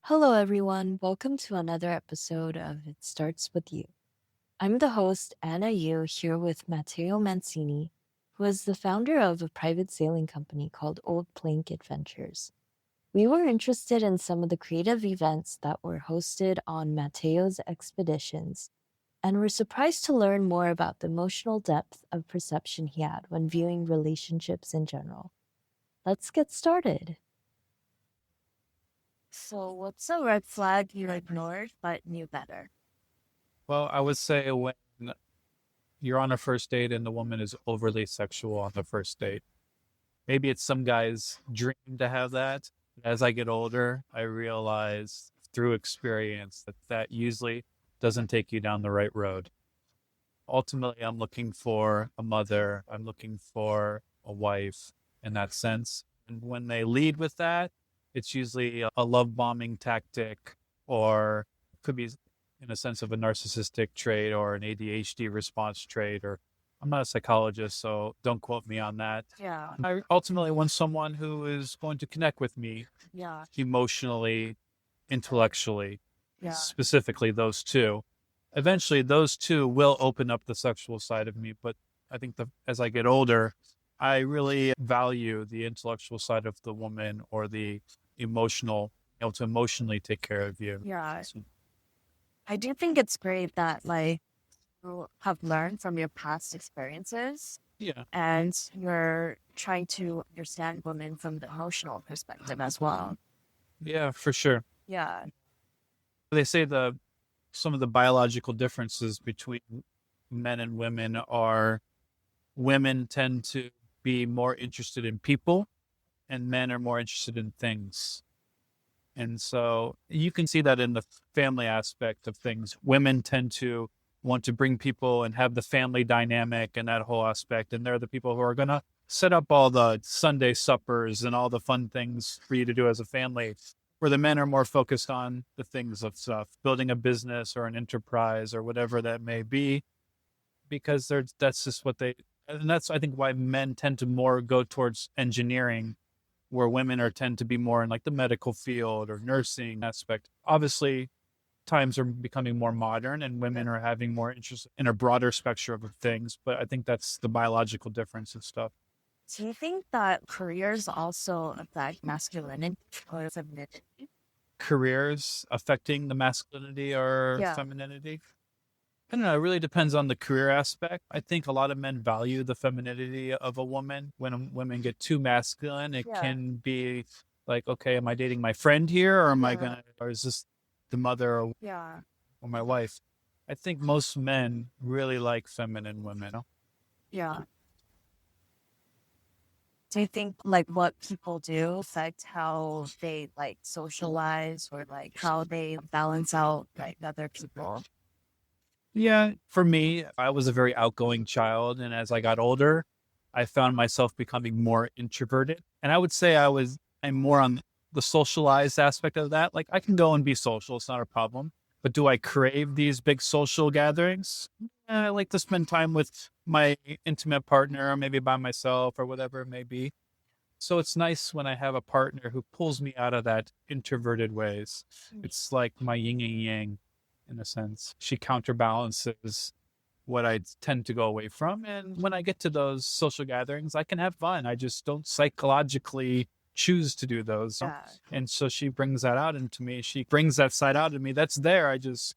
Hello, everyone. Welcome to another episode of It Starts With You. I'm the host, Anna Yoo, here with Matteo Mancini, who is the founder of a private sailing company called Old Plank Adventures. We were interested in some of the creative events that were hosted on Matteo's expeditions, and were surprised to learn more about the emotional depth of perception he had when viewing relationships in general. Let's get started. So, what's a red flag you ignored but knew better? Well, I would say when you're on a first date and the woman is overly sexual on the first date. Maybe it's some guy's dream to have that. As I get older, I realize through experience that usually doesn't take you down the right road. Ultimately, I'm looking for a mother, I'm looking for a wife in that sense. And when they lead with that, it's usually a love bombing tactic or could be in a sense of a narcissistic trait or an ADHD response trait or I'm not a psychologist, so don't quote me on that. Yeah, I ultimately want someone who is going to connect with me yeah, emotionally, intellectually, yeah, specifically those two. Eventually, those two will open up the sexual side of me, but I think as I get older, I really value the intellectual side of the woman or the emotional, to emotionally take care of you. yeah. So, I do think it's great that you have learned from your past experiences yeah, and you're trying to understand women from the emotional perspective as well. yeah, for sure. Yeah, They say some of the biological differences between men and women are women tend to be more interested in people and men are more interested in things. And so you can see that in the family aspect of things. Women tend to want to bring people and have the family dynamic and that whole aspect. And they're the people who are going to set up all the Sunday suppers and all the fun things for you to do as a family, where the men are more focused on the things of stuff, building a business or an enterprise or whatever that may be, because that's just what they, and that's, I think, why men tend to more go towards engineering where women are tend to be more in like the medical field or nursing aspect. Obviously, times are becoming more modern and women are having more interest in a broader spectrum of things, but I think that's the biological difference and stuff. do you think that careers also affect masculinity or femininity? Careers affecting the masculinity or Yeah, femininity? I don't know. It really depends on the career aspect. I think a lot of men value the femininity of a woman. When women get too masculine, it yeah, can be like, okay, am I dating my friend here, or am I yeah, gonna, or is this the mother yeah, or my wife? I think most men really like feminine women. yeah. Do you think what people do affect how they socialize or how they balance out other people? Yeah, for me, I was a very outgoing child, and as I got older, I found myself becoming more introverted. And I would say I'm more on the socialized aspect of that. Like I can go and be social, it's not a problem. But do I crave these big social gatherings? I like to spend time with my intimate partner, or maybe by myself, or whatever it may be. So it's nice when I have a partner who pulls me out of that introverted ways. It's like my yin and yang in a sense. She counterbalances what I tend to go away from. And when I get to those social gatherings, I can have fun. I just don't psychologically choose to do those. Yeah, And so she brings that out into me. She brings that side out of me that's there. I just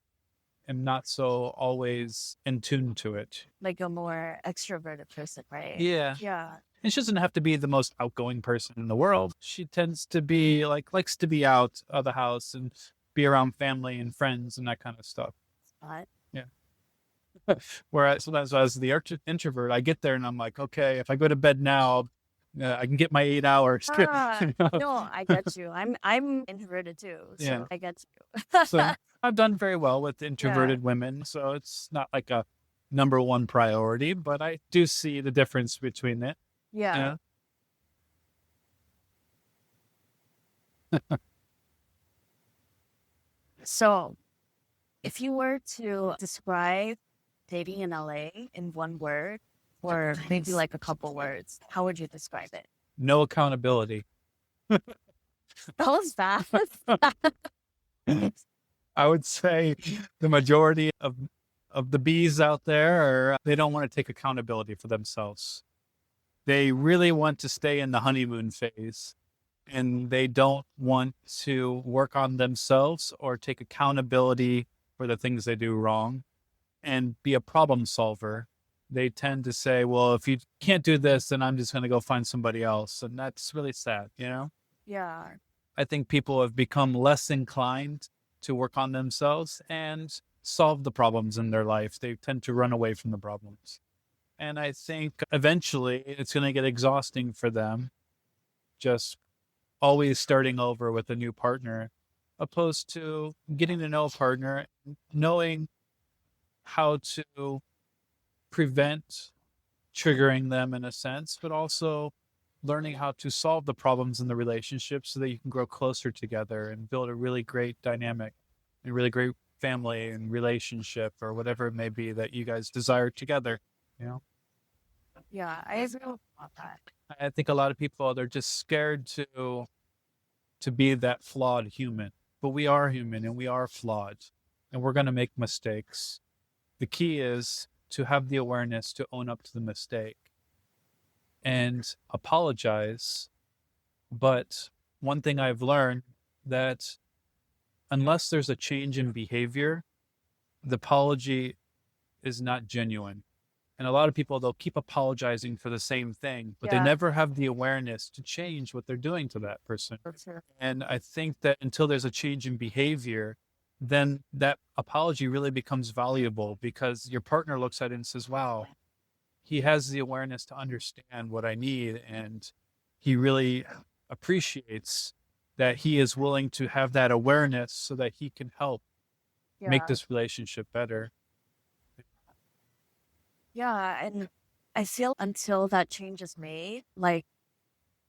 am not so always in tune to it. like a more extroverted person, right? Yeah. Yeah, And she doesn't have to be the most outgoing person in the world. She tends to be likes to be out of the house and be around family and friends and that kind of stuff. but Yeah. Whereas sometimes as the introvert, I get there and I'm like, okay, if I go to bed now, I can get my 8 hours. You know? no, I get you. I'm introverted too, Yeah. so I get you. So I've done very well with Yeah, introverted women. So it's not like a number one priority, but I do see the difference between it. yeah. Yeah. So, if you were to describe dating in LA in one word, or maybe like a couple words, how would you describe it? No accountability. That was fast. I would say the majority of the bees out there they don't want to take accountability for themselves. They really want to stay in the honeymoon phase and they don't want to work on themselves or take accountability for the things they do wrong and be a problem solver. They tend to say, well, if you can't do this, then I'm just going to go find somebody else. And that's really sad, you know? Yeah. I think people have become less inclined to work on themselves and solve the problems in their life. They tend to run away from the problems. And I think eventually it's going to get exhausting for them just always starting over with a new partner, opposed to getting to know a partner, knowing how to prevent triggering them in a sense, but also learning how to solve the problems in the relationship so that you can grow closer together and build a really great dynamic and really great family and relationship or whatever it may be that you guys desire together. You know, Yeah, I agree with that. I think a lot of people they're just scared to be that flawed human, but we are human and we are flawed and we're going to make mistakes. The key is to have the awareness to own up to the mistake and apologize. But one thing I've learned that unless there's a change in behavior, the apology is not genuine. And a lot of people, they'll keep apologizing for the same thing, but they Yeah. never have the awareness to change what they're doing to that person. That's true. And I think that until there's a change in behavior, then that apology really becomes valuable because your partner looks at it and says, wow, he has the awareness to understand what I need. And he really appreciates that he is willing to have that awareness so that he can help make Yeah. this relationship better. Yeah. And I feel until that change is made, like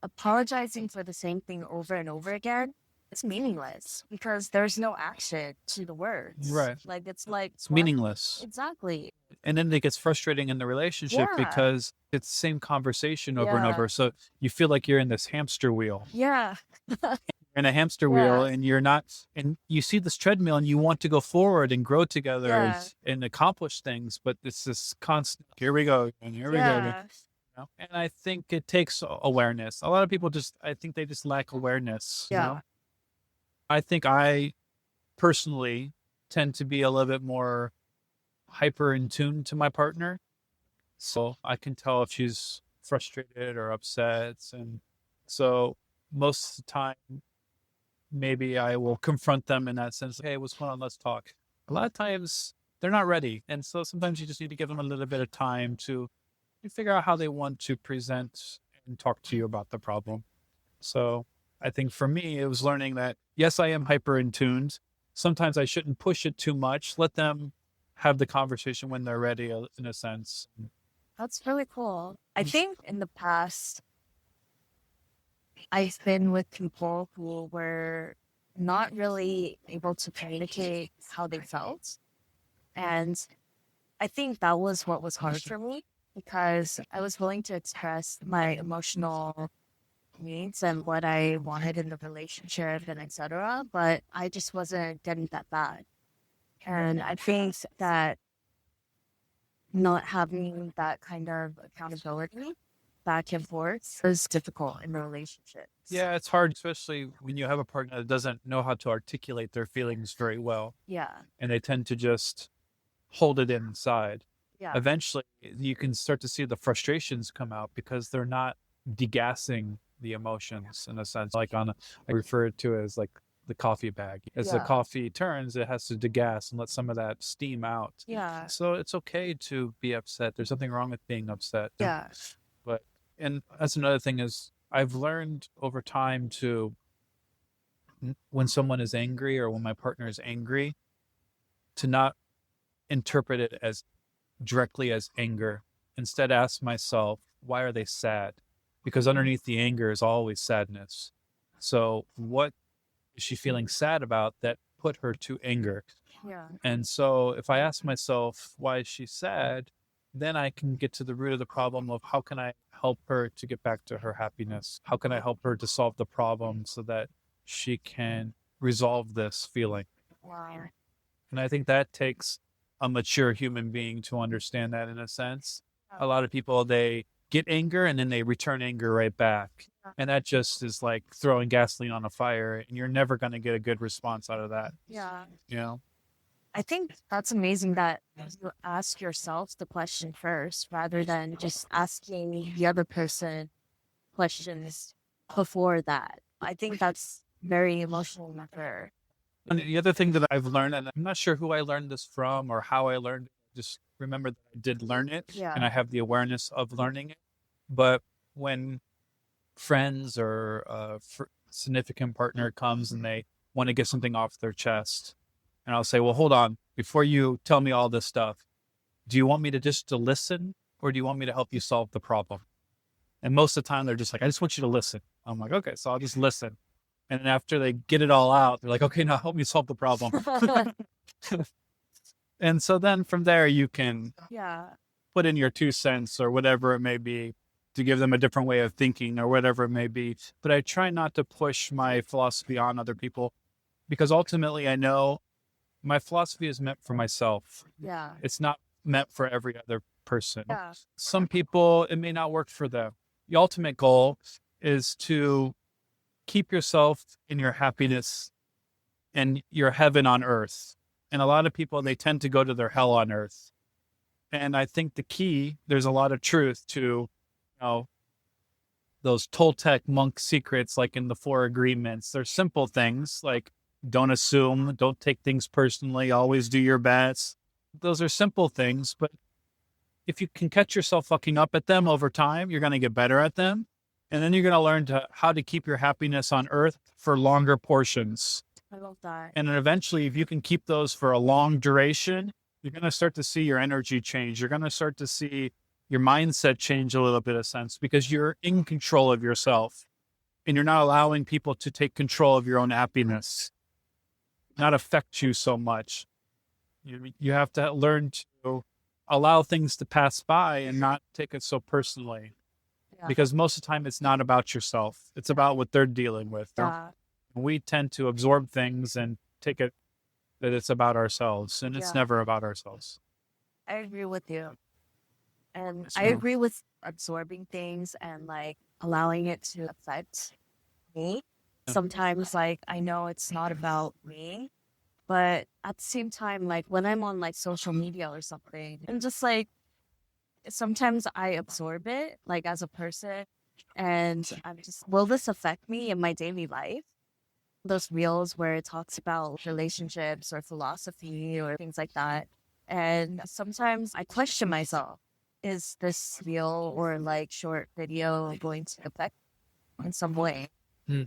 apologizing for the same thing over and over again, it's meaningless because there's no action to the words. Right. Like it's like It's meaningless. exactly. And then it gets frustrating in the relationship Yeah. because it's the same conversation over and Yeah. over. So you feel like you're in this hamster wheel. Yeah. You're in a hamster wheel Yeah. and you're not, and you see this treadmill and you want to go forward and grow together Yeah. and accomplish things, but it's this constant, here we go, and here we go. Yeah. You know? And I think it takes awareness. A lot of people I think they just lack awareness. Yeah. You know? I think I personally tend to be a little bit more hyper in tune to my partner. So I can tell if she's frustrated or upset. And so most of the time, maybe I will confront them in that sense. Hey, what's going on? Let's talk. A lot of times they're not ready. And so sometimes you just need to give them a little bit of time to figure out how they want to present and talk to you about the problem. So I think for me, it was learning that, yes, I am hyper in tuned. Sometimes I shouldn't push it too much. Let them have the conversation when they're ready, in a sense. That's really cool. I think in the past, I've been with people who were not really able to communicate how they felt. And I think that was what was hard for me because I was willing to express my emotional needs and what I wanted in the relationship and etc. But I just wasn't getting that back. And I think that not having that kind of accountability back and forth is difficult in the relationship. Yeah, it's hard, especially when you have a partner that doesn't know how to articulate their feelings very well. Yeah. And they tend to just hold it inside. Yeah. Eventually, you can start to see the frustrations come out because they're not degassing the emotions in a sense. Like I refer to it as like the coffee bag. As the coffee turns, it has to degas and let some of that steam out. Yeah. So it's okay to be upset. There's nothing wrong with being upset. Yeah. But, and that's another thing is I've learned over time to, when someone is angry or when my partner is angry, to not interpret it as directly as anger. Instead, ask myself, why are they sad? Because underneath the anger is always sadness. So what is she feeling sad about that put her to anger? Yeah. And so if I ask myself, why is she sad? Then I can get to the root of the problem of how can I help her to get back to her happiness? How can I help her to solve the problem so that she can resolve this feeling? Wow. And I think that takes a mature human being to understand that in a sense. A lot of people, they get anger and then they return anger right back. And that just is like throwing gasoline on a fire, and you're never going to get a good response out of that. Yeah. You know? I think that's amazing that you ask yourself the question first rather than just asking the other person questions before that. I think that's very emotionally mature. And the other thing that I've learned, and I'm not sure who I learned this from or how I learned it, just remember that I did learn it and I have the awareness of learning it. But when friends or a significant partner comes and they want to get something off their chest, and I'll say, well, hold on, before you tell me all this stuff, do you want me to just to listen, or do you want me to help you solve the problem? And most of the time they're just like, I just want you to listen. I'm like, okay, so I'll just listen. And then after they get it all out, they're like, okay, now help me solve the problem. And so then from there, you can put in your 2 cents or whatever it may be to give them a different way of thinking or whatever it may be. But I try not to push my philosophy on other people, because ultimately I know my philosophy is meant for myself. Yeah. It's not meant for every other person. Yeah. Some people, it may not work for them. The ultimate goal is to keep yourself in your happiness and your heaven on earth. And a lot of people, they tend to go to their hell on earth. And I think the key, there's a lot of truth to, you know, those Toltec monk secrets, like in the 4 agreements. They're simple things like don't assume, don't take things personally, always do your best. Those are simple things, but if you can catch yourself fucking up at them over time, you're going to get better at them. And then you're going to learn how to keep your happiness on earth for longer portions. I love that. And then eventually, if you can keep those for a long duration, you're going to start to see your energy change. You're going to start to see your mindset change a little bit of sense, because you're in control of yourself and you're not allowing people to take control of your own happiness, not affect you so much. You have to learn to allow things to pass by and not take it so personally. Yeah. Because most of the time it's not about yourself. It's about what they're dealing with. Yeah. We tend to absorb things and take it that it's about ourselves, and it's never about ourselves. I agree with you. And I agree with absorbing things and like allowing it to affect me. Sometimes like I know it's not about me, but at the same time, like when I'm on like social media or something, I'm just like, sometimes I absorb it like as a person, and I'm just, will this affect me in my daily life? Those reels where it talks about relationships or philosophy or things like that. And sometimes I question myself, is this reel or like short video going to affect in some way?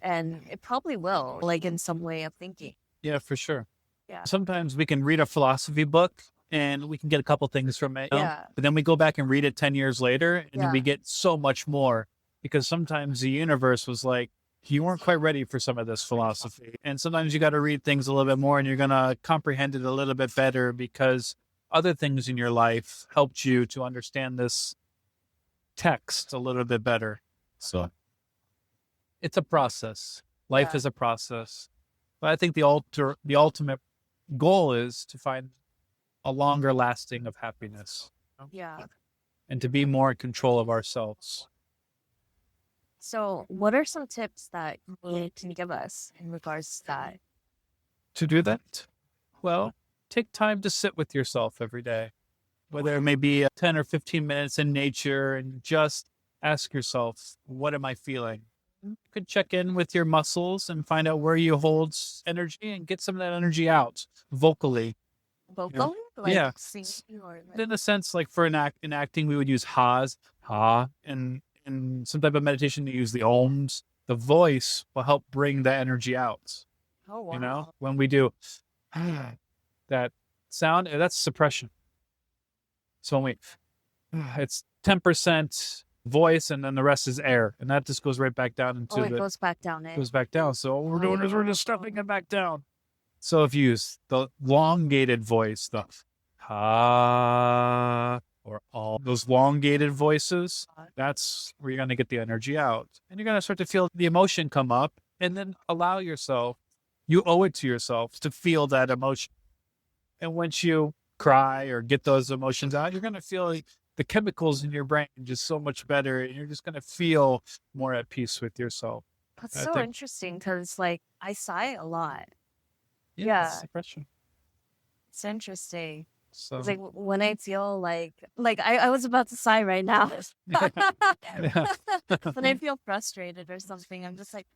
And it probably will, like in some way of thinking. Yeah, for sure. Yeah. Sometimes we can read a philosophy book and we can get a couple things from it. Yeah. But then we go back and read it 10 years later and then we get so much more, because sometimes the universe was like, you weren't quite ready for some of this philosophy. And sometimes you got to read things a little bit more and you're going to comprehend it a little bit better because other things in your life helped you to understand this text a little bit better. So it's a process. Life is a process. But I think the ultimate goal is to find a longer lasting of happiness. Yeah. And to be more in control of ourselves. So what are some tips that you can give us in regards to that? To do that? Well, take time to sit with yourself every day, whether it may be 10 or 15 minutes in nature, and just ask yourself, what am I feeling? You could check in with your muscles and find out where you hold energy and get some of that energy out vocally. Vocally? You know? Like singing or like... In a sense, like for in acting, we would use ha's, ha, and in some type of meditation, you use the ohms. The voice will help bring the energy out. Oh, wow. You know, when we do that sound, that's suppression. So when it's 10% voice and then the rest is air, and that just goes right back down into it goes back down. Goes back down. So what we're doing is we're just stuffing it back down. So if you use the elongated voice, the ha, or all those elongated voices, that's where you're going to get the energy out. And you're going to start to feel the emotion come up, and then allow yourself You owe it to yourself to feel that emotion. And once you cry or get those emotions out, you're going to feel the chemicals in your brain just so much better. And you're just going to feel more at peace with yourself. That's I so think, interesting because, like, I sigh a lot. yeah, it's Yeah, depression. it's interesting. It's So, like when I feel like I was about to sigh right now. yeah. When I feel frustrated or something, I'm just like,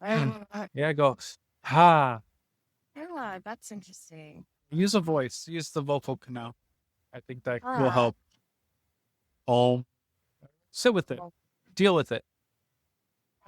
yeah, Yeah, go, ha, that's interesting. use a voice, use the vocal canal. I think that will Ah, help. Sit with it, well, deal with it.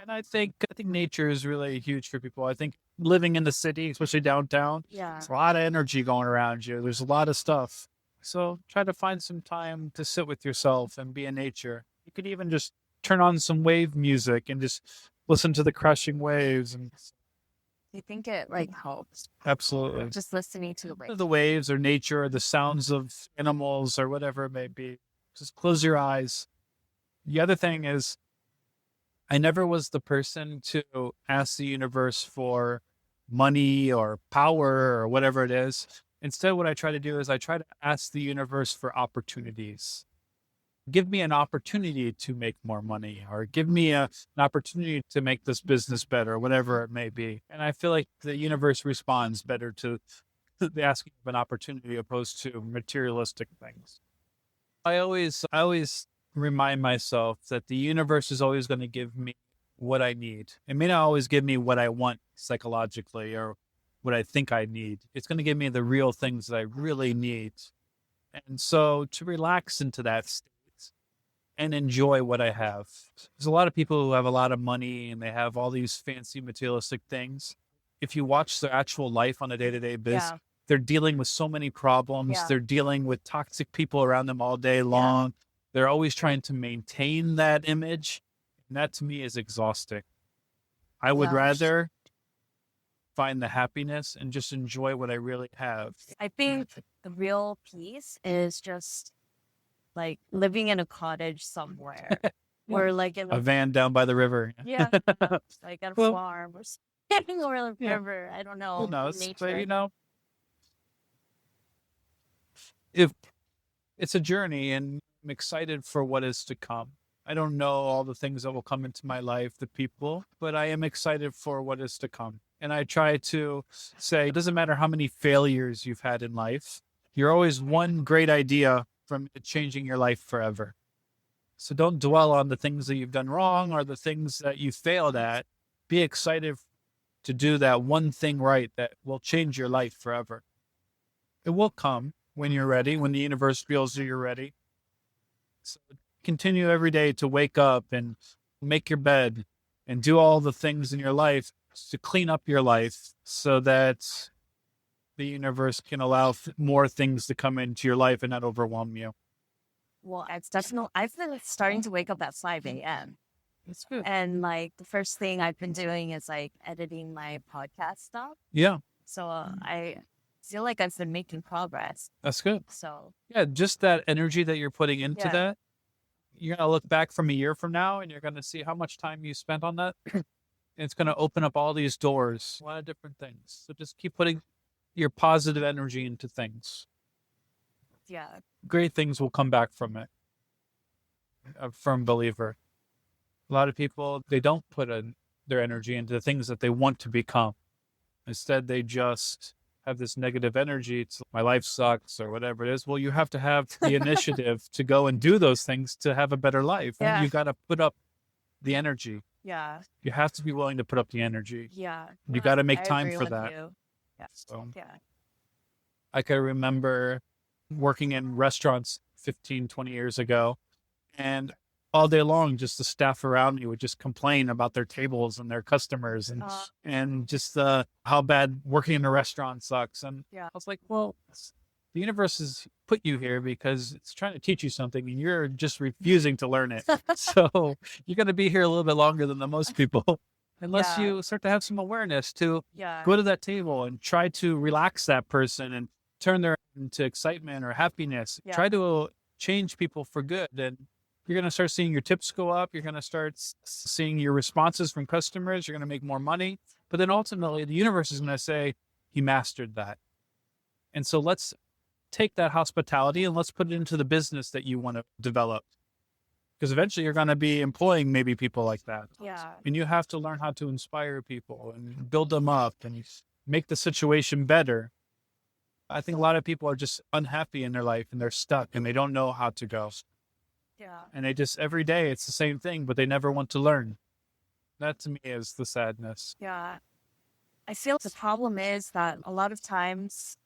And I think nature is really huge for people. I think living in the city, especially downtown, yeah. there's a lot of energy going around you. There's a lot of stuff. So try to find some time to sit with yourself and be in nature. You could even just turn on some wave music and just listen to the crashing waves. And Do you think it like helps absolutely, just listening to the waves? the waves or nature or the sounds of animals or whatever it may be. Just close your eyes. The other thing is, I never was the person to ask the universe for money or power or whatever it is. Instead, what I try to do is I try to ask the universe for opportunities. Give me an opportunity to make more money, or give me an opportunity to make this business better, whatever it may be. And I feel like the universe responds better to the asking of an opportunity opposed to materialistic things. I always remind myself that the universe is always going to give me what I need. It may not always give me what I want psychologically or what I think I need. It's going to give me the real things that I really need. And so to relax into that state and enjoy what I have. There's a lot of people who have a lot of money and they have all these fancy materialistic things. If you watch their actual life on a day-to-day basis, Yeah, they're dealing with so many problems. yeah, They're dealing with toxic people around them all day yeah, long. They're always trying to maintain that image. And that to me is exhausting. I would yeah. rather find the happiness and just enjoy what I really have. I think the real peace is just like living in a cottage somewhere, Yeah. or like in A a van down by the river. yeah, like at a Well, farm or something, or a yeah, river. I don't who know, knows? But nature. if it's a journey and I'm excited for what is to come. I don't know all the things that will come into my life, the people, but I am excited for what is to come. And I try to say, it doesn't matter how many failures you've had in life, you're always one great idea from it changing your life forever. So don't dwell on the things that you've done wrong or the things that you failed at. Be excited to do that one thing right that will change your life forever. It will come when you're ready, when the universe feels that you're ready. So continue every day to wake up and make your bed and do all the things in your life to clean up your life so that the universe can allow more things to come into your life and not overwhelm you. Well, it's definitely. I've been starting to wake up at 5 a.m. That's good. And like the first thing I've been doing is like editing my podcast stuff. Yeah, So I feel like I've been making progress. that's good. So Yeah, just that energy that you're putting into yeah, that, you're going to look back from a year from now and you're going to see how much time you spent on that. And it's going to open up all these doors, a lot of different things. So just keep putting your positive energy into things. yeah, Great things will come back from it. A firm believer. A lot of people, they don't put their energy into the things that they want to become. Instead, they just have this negative energy. It's my life sucks or whatever it is. Well, you have to have the initiative to go and do those things to have a better life. Yeah. You got to put up the energy. yeah, You have to be willing to put up the energy. yeah. You got to make I time agree for with that. you. Yeah, So yeah, I can remember working in restaurants 15, 20 years ago, and all day long, just the staff around me would just complain about their tables and their customers and just how bad working in a restaurant sucks. And yeah, I was like, well, the universe has put you here because it's trying to teach you something and you're just refusing to learn it. So you're going to be here a little bit longer than the most people. Unless Yeah. you start to have some awareness to yeah, go to that table and try to relax that person and turn their into excitement or happiness. Yeah. Try to change people for good. And you're going to start seeing your tips go up. You're going to start seeing your responses from customers. You're going to make more money. But then ultimately, the universe is going to say, he mastered that. And so let's take that hospitality and let's put it into the business that you want to develop. Because eventually you're going to be employing maybe people like that. Yeah. And you have to learn how to inspire people and build them up and make the situation better. I think a lot of people are just unhappy in their life and they're stuck and they don't know how to go. Yeah. And they just, every day it's the same thing, but they never want to learn. That to me is the sadness. Yeah. I feel the problem is that a lot of times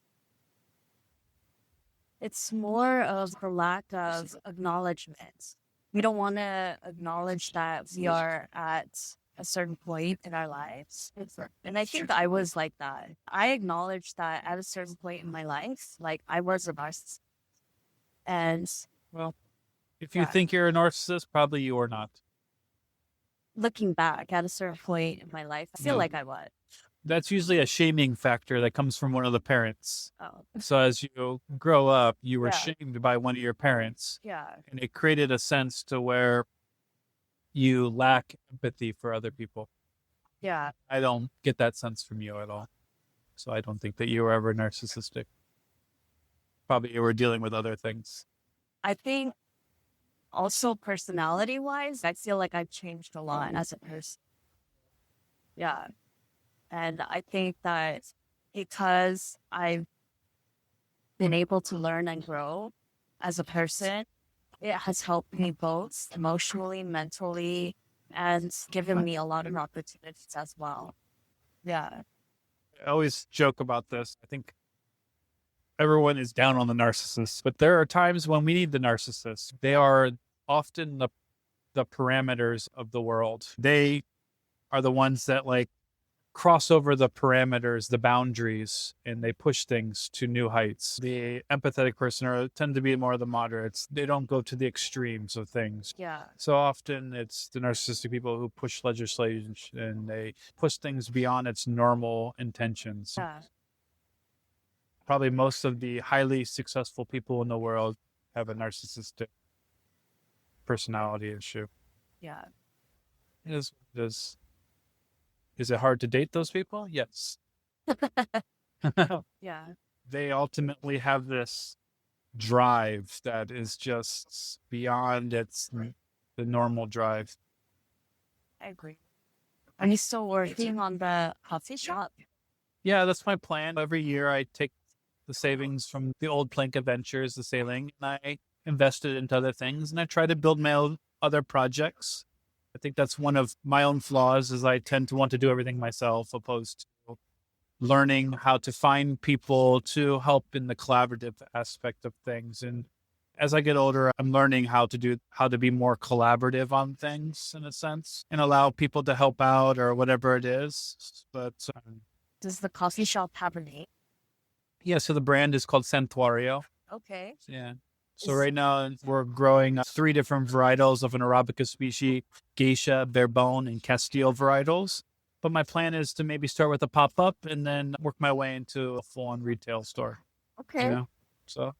it's more of the lack of acknowledgement. We don't want to acknowledge that we are at a certain point in our lives. And I think I was like that. I acknowledged that at a certain point in my life, like I was a narcissist. And Well, if you think you're a narcissist, probably you are not. looking back at a certain point in my life, I feel like I was. That's usually a shaming factor that comes from one of the parents. Oh. So as you grow up, you were Yeah. shamed by one of your parents. Yeah. And it created a sense to where you lack empathy for other people. Yeah. I don't get that sense from you at all. So I don't think that you were ever narcissistic. Probably you were dealing with other things. I think also personality wise, I feel like I've changed a lot as a person. Yeah. And I think that because I've been able to learn and grow as a person, it has helped me both emotionally, mentally, and given me a lot of opportunities as well. Yeah. I always joke about this. I think everyone is down on the narcissist, but there are times when we need the narcissist. They are often the parameters of the world. They are the ones that like cross over the parameters, the boundaries, and they push things to new heights. The empathetic person tend to be more of the moderates. They don't go to the extremes of things. Yeah. So often it's the narcissistic people who push legislation and they push things beyond its normal intentions. Yeah. Probably most of the highly successful people in the world have a narcissistic personality issue. Yeah. Is it hard to date those people? Yes. Yeah. They ultimately have this drive that is just beyond the normal drive. I agree. Are you still working on the coffee shop? Yeah, that's my plan. Every year I take the savings from the old plank adventures, the sailing, and I invest it into other things and I try to build my own other projects. I think that's one of my own flaws is I tend to want to do everything myself opposed to learning how to find people to help in the collaborative aspect of things. And as I get older, I'm learning how to be more collaborative on things in a sense and allow people to help out or whatever it is. But Does the coffee shop have a name? yeah, so the brand is called Sanrio. Okay. Yeah. So right now we're growing 3 different varietals of an Arabica species, Geisha, Bourbon, and Castile varietals. But my plan is to maybe start with a pop-up and then work my way into a full-on retail store. Okay. You know? So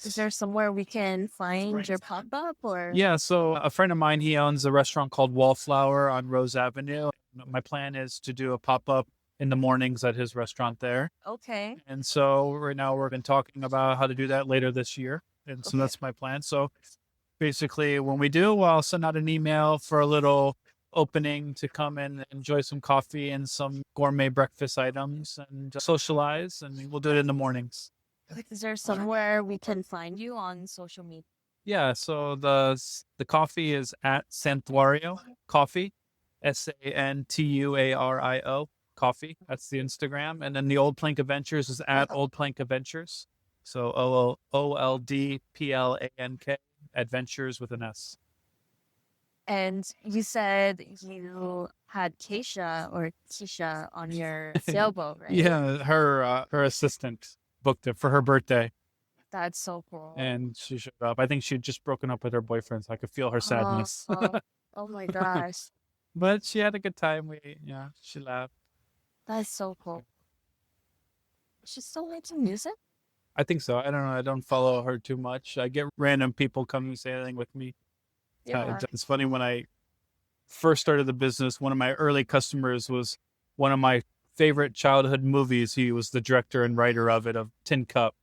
is there somewhere we can find your pop-up or? Yeah, so a friend of mine, he owns a restaurant called Wallflower on Rose Avenue. My plan is to do a pop-up in the mornings at his restaurant there. Okay. And so right now we've been talking about how to do that later this year. And so that's my plan. So basically when we do, I'll send out an email for a little opening to come and enjoy some coffee and some gourmet breakfast items and socialize. And we'll do it in the mornings. Is there somewhere we can find you on social media? Yeah. So the coffee is at Santuario Coffee, Santuario Coffee. That's the Instagram. And then the Old Plank Adventures is at Old Plank Adventures. So OLDPLANK Adventures with an S. And you said you had Keisha on your sailboat, right? Yeah, her assistant booked it for her birthday. That's so cool. And she showed up. I think she had just broken up with her boyfriend, so I could feel her sadness. Oh my gosh. But she had a good time. She laughed. That's so cool. She's still making music? I think so. I don't know. I don't follow her too much. I get random people coming sailing with me. Yeah. It's funny when I first started the business, one of my early customers was one of my favorite childhood movies. He was the director and writer of it, of Tin Cup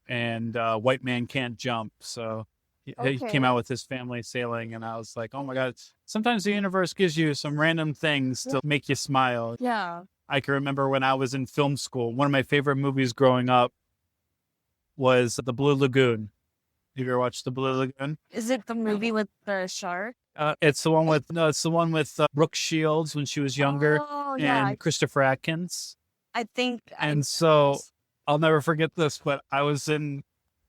and White Man Can't Jump. So he came Okay. out with his family sailing, and I was like, oh my God, sometimes the universe gives you some random things to make you smile. Yeah. I can remember when I was in film school, one of my favorite movies growing up was The Blue Lagoon. Have you ever watched The Blue Lagoon? Is it the movie with the shark? It's the one with no, it's the one with Brooke Shields when she was younger Oh, yeah. and Christopher Atkins. I think And so I'll never forget this, but I was in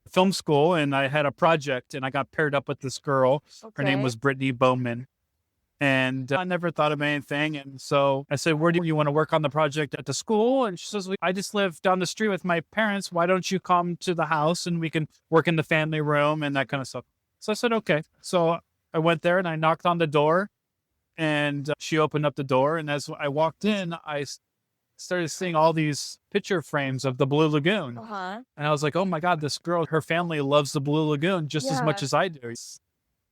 film school and I had a project and I got paired up with this girl. Her name okay. was Brittany Bowman. And I never thought of anything. And so I said, where do you want to work on the project at the school? And she says, well, I just live down the street with my parents. Why don't you come to the house and we can work in the family room and that kind of stuff. So I said, okay. So I went there and I knocked on the door and she opened up the door. And as I walked in, I started seeing all these picture frames of the Blue Lagoon. Uh-huh. And I was like, oh my God, this girl, her family loves the Blue Lagoon just as much Yeah. as I do.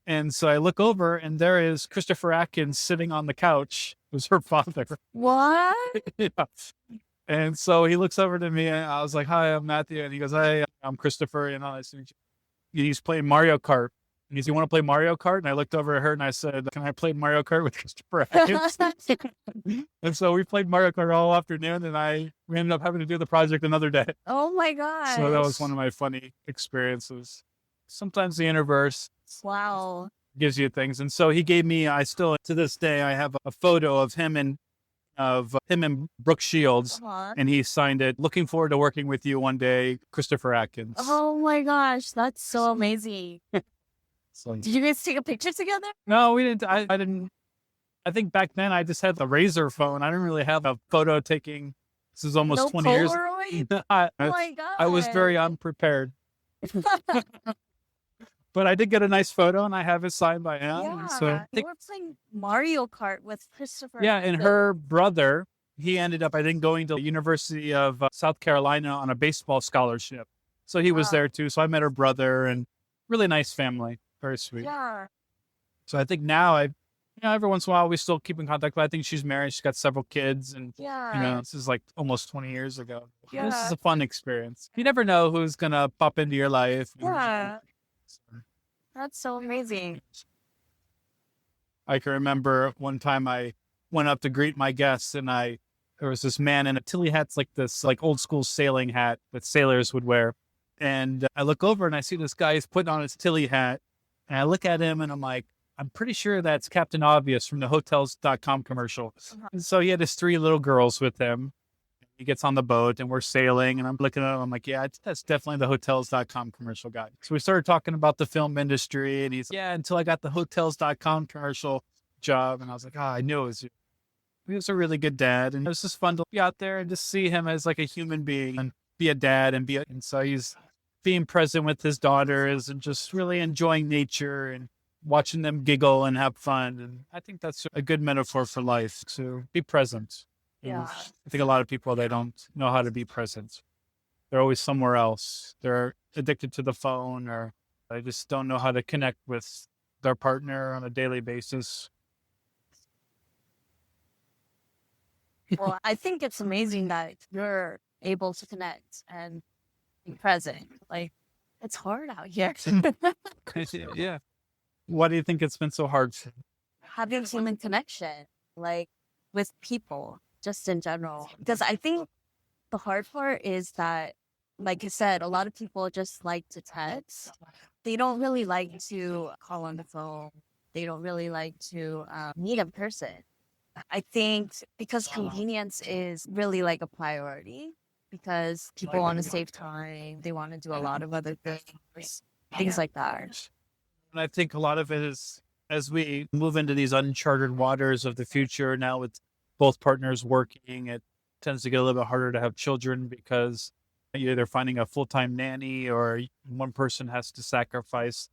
And so I look over and there is Christopher Atkins sitting on the couch. It was her father. What? Yeah. And so he looks over to me and I was like, hi, I'm Matthew. And he goes, hey, I'm Christopher. You know, nice to meet you. He's playing Mario Kart. And he said, you want to play Mario Kart? And I looked over at her and I said, can I play Mario Kart with Christopher Atkins? And so we played Mario Kart all afternoon and we ended up having to do the project another day. Oh my gosh. So that was one of my funny experiences. Sometimes the universe Wow. gives you things. And so he gave me, I still, to this day, I have a photo of him and Brooke Shields. Uh-huh. And he signed it, looking forward to working with you one day, Christopher Atkins. Oh my gosh, that's so amazing. So, Did you guys take a picture together? no, we didn't. I didn't. I think back then I just had the Razor phone. I didn't really have a photo taking. This is almost No 20 years. Polaroid? I, Oh my god. I was very unprepared. But I did get a nice photo and I have it signed by Anna. Yeah. So I You think, were playing Mario Kart with Christopher. yeah, and her brother, he ended up, I think, going to the University of South Carolina on a baseball scholarship. So he was Wow. there too. So I met her brother and really nice family. Very sweet. Yeah. So I think now every once in a while we still keep in contact, but I think she's married. She's got several kids and, Yeah. this is like almost 20 years ago. This Yeah. is a fun experience. You never know who's going to pop into your life. Yeah. That's so amazing. I can remember one time I went up to greet my guests and there was this man in a Tilly hat's like this, like old school sailing hat that sailors would wear. And I look over and I see this guy, he's putting on his Tilly hat and I look at him and I'm like, I'm pretty sure that's Captain Obvious from the Hotels.com commercial. Uh-huh. And so he had his 3 little girls with him. He gets on the boat and we're sailing and I'm looking at him. I'm like, yeah, that's definitely the Hotels.com commercial guy. So we started talking about the film industry and he's, yeah, until I got the Hotels.com commercial job. And I was like, I knew it was you. He was a really good dad. And it was just fun to be out there and just see him as like a human being and be a dad and so he's being present with his daughters and just really enjoying nature and watching them giggle and have fun. And I think that's a good metaphor for life, to be present. Yeah. I think a lot of people, they don't know how to be present. They're always somewhere else. They're addicted to the phone or they just don't know how to connect with their partner on a daily basis. Well, I think it's amazing that you're able to connect and be present. Like, it's hard out here. Yeah. Why do you think it's been so hard? Having human connection, like with people, just in general. Because I think the hard part is that, like you said, a lot of people just like to text. They don't really like to call on the phone. They don't really like to meet in person. I think because convenience is really like a priority because people want to save time. They want to do a lot of other things like that. And I think a lot of it is as we move into these uncharted waters of the future now with both partners working, it tends to get a little bit harder to have children because you're either finding a full-time nanny or one person has to sacrifice,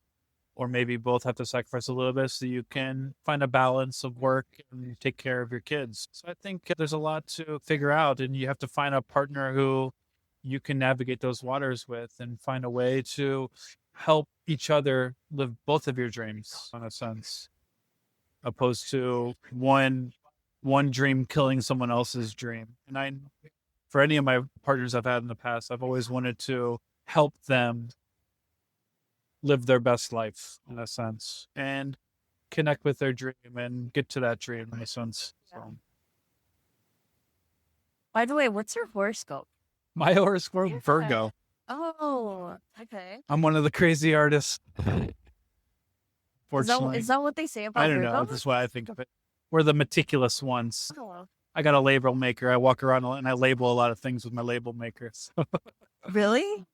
or maybe both have to sacrifice a little bit so you can find a balance of work and take care of your kids. So I think there's a lot to figure out and you have to find a partner who you can navigate those waters with and find a way to help each other live both of your dreams in a sense, opposed to one one dream killing someone else's dream. And for any of my partners I've had in the past, I've always wanted to help them live their best life in a sense and connect with their dream and get to that dream in a sense. So. By the way, what's your horoscope? My horoscope, Virgo. Oh, okay. I'm one of the crazy artists. Fortunately. Is that what they say about I don't Virgo? know. That's why I think of it. We're the meticulous ones. Oh. I got a label maker. I walk around and I label a lot of things with my label maker. So. Really?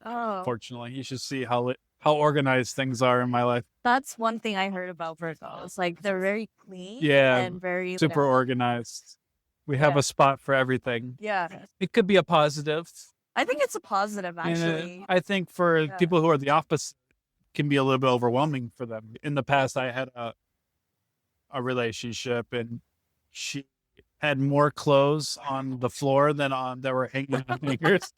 Oh. Fortunately, you should see how organized things are in my life. That's one thing I heard about Virgos. Like they're very clean. Yeah, and very super organized. We have a spot for everything. Yeah. It could be a positive. I think it's a positive, actually. And I think for people who are the opposite, it can be a little bit overwhelming for them. In the past, I had a relationship, and she had more clothes on the floor than that were hanging on hangers.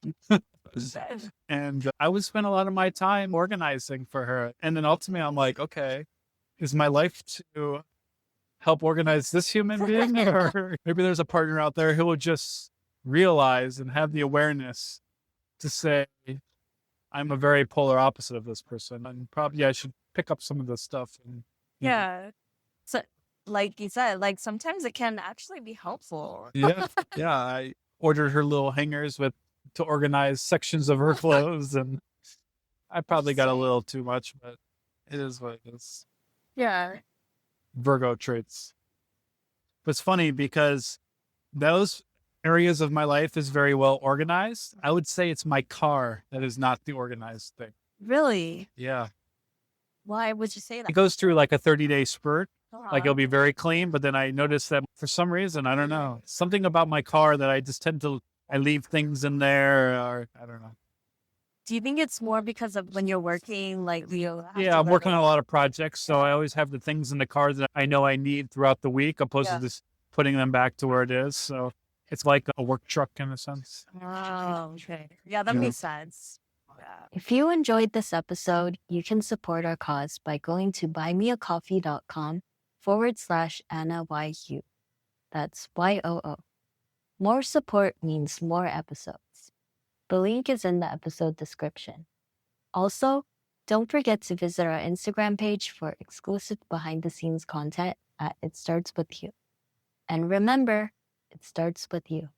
And I would spend a lot of my time organizing for her. And then ultimately, I'm like, okay, is my life to help organize this human being? Or maybe there's a partner out there who will just realize and have the awareness to say, I'm a very polar opposite of this person. And probably I should pick up some of this stuff. And, So, like you said, like sometimes it can actually be helpful. Yeah. I ordered her little hangers to organize sections of her clothes, and I probably got a little too much, but it is what it is. Yeah. Virgo traits. But it's funny because those areas of my life is very well organized. I would say it's my car that is not the organized thing. Really? Yeah. Why would you say that? It goes through like a 30-day spurt. Like it'll be very clean, but then I notice that for some reason, I don't know, something about my car that I just I leave things in there, or I don't know. Do you think it's more because of when you're working, like I'm working on a lot of projects, so I always have the things in the car that I know I need throughout the week, opposed to just putting them back to where it is. So it's like a work truck in a sense. Oh, okay. Yeah, that makes sense. If you enjoyed this episode, you can support our cause by going to buymeacoffee.com/Anna Yoo. That's YOO. More support means more episodes. The link is in the episode description. Also, don't forget to visit our Instagram page for exclusive behind-the-scenes content at It Starts With You. And remember, it starts with you.